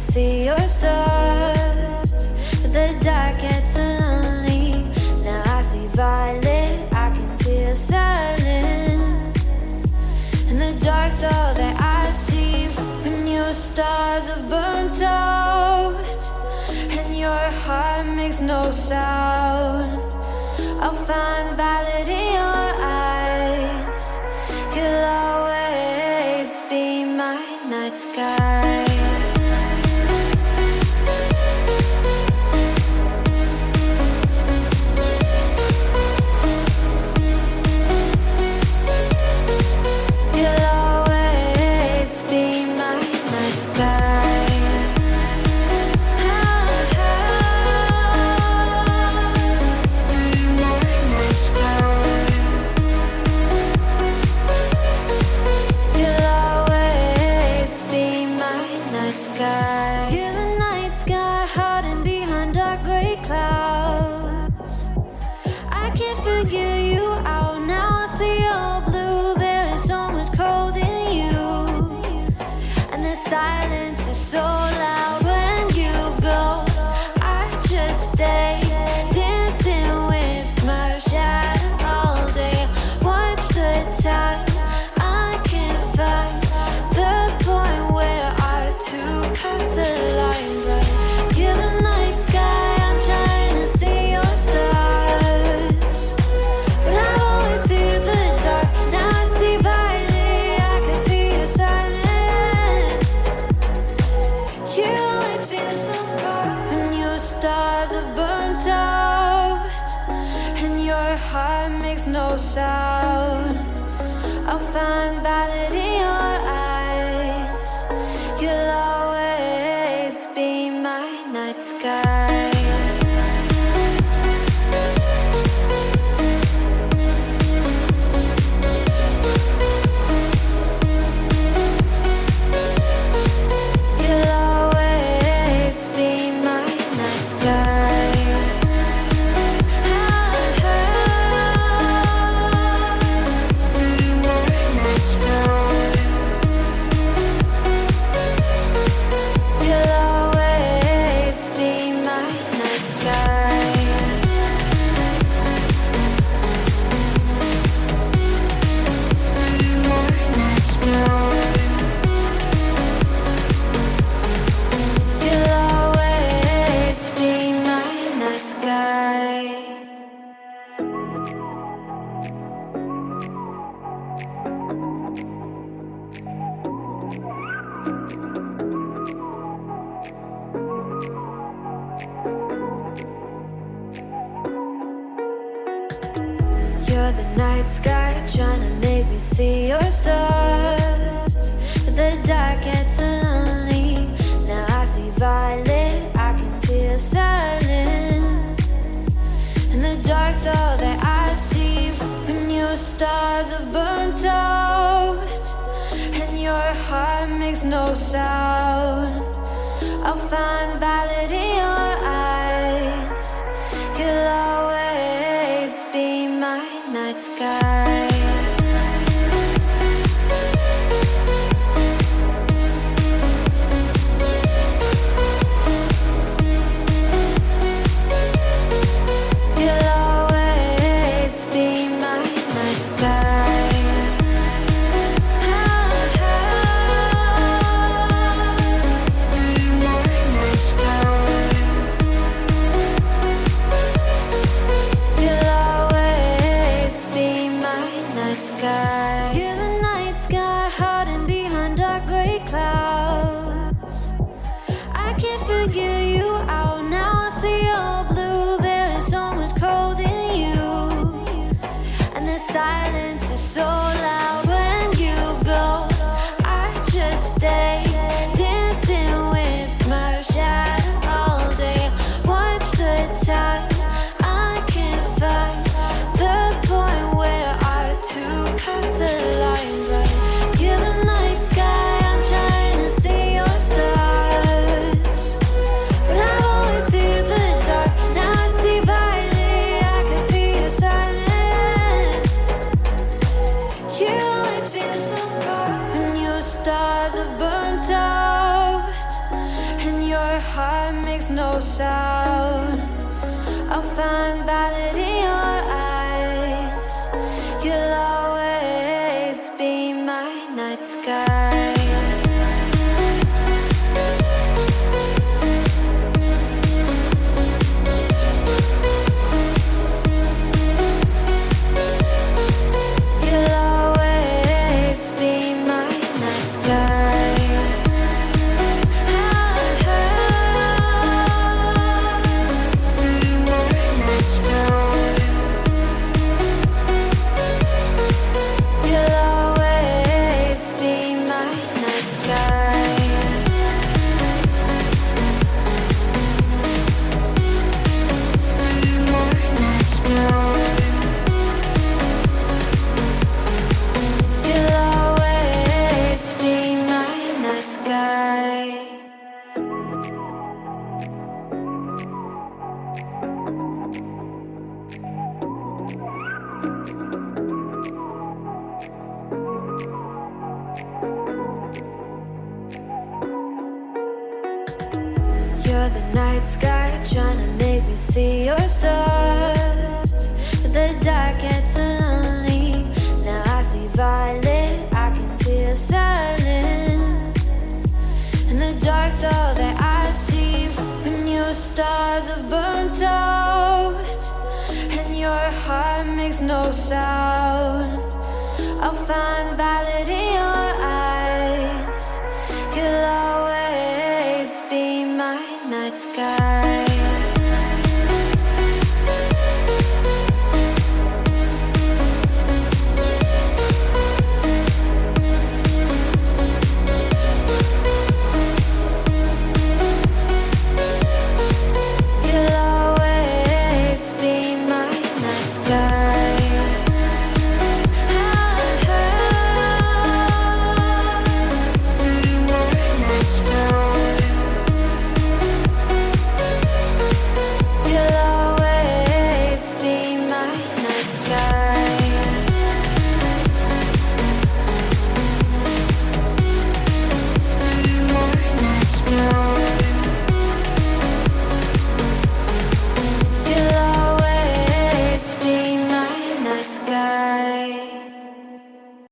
see your stars, but the dark gets lonely. Now I see violet, I can feel silence. In the dark's all that I see. When your stars have burnt out and your heart makes no sound, I'll find violet in your eyes. You'll always be my night sky. Silence is so loud when you go. I just stay dancing with my shadow all day. Watch the time, I can't find the point where our two paths align. Right? You're the night sky, I'm trying to see your stars, but I've always feared the dark. Now I see violet, I can feel your silence. You always feel so far when your stars have burnt out and your heart makes no sound. I'll find violet in your eyes. You'll always be my night sky. You're the night sky, trying to make me see your stars, but the dark gets lonely. Now I see violet, I can feel silence. And the dark's all that I see. When your stars have burnt out and your heart makes no sound, I'll find violet in your eyes. You'll always be my night sky. You'll always be my night sky. You'll always be my no sound. I'll find valid in your eyes. You'll always be my night sky. You're the night sky, trying to make me see your stars. But the dark gets lonely. Now I see violet, I can feel silence. And the dark's all that I see. When your stars have burnt out and your heart makes no sound, I'll find valid in your eyes. You'll always be my night sky. You'll always be my night sky. You'll always be my night sky. You'll always be my night sky.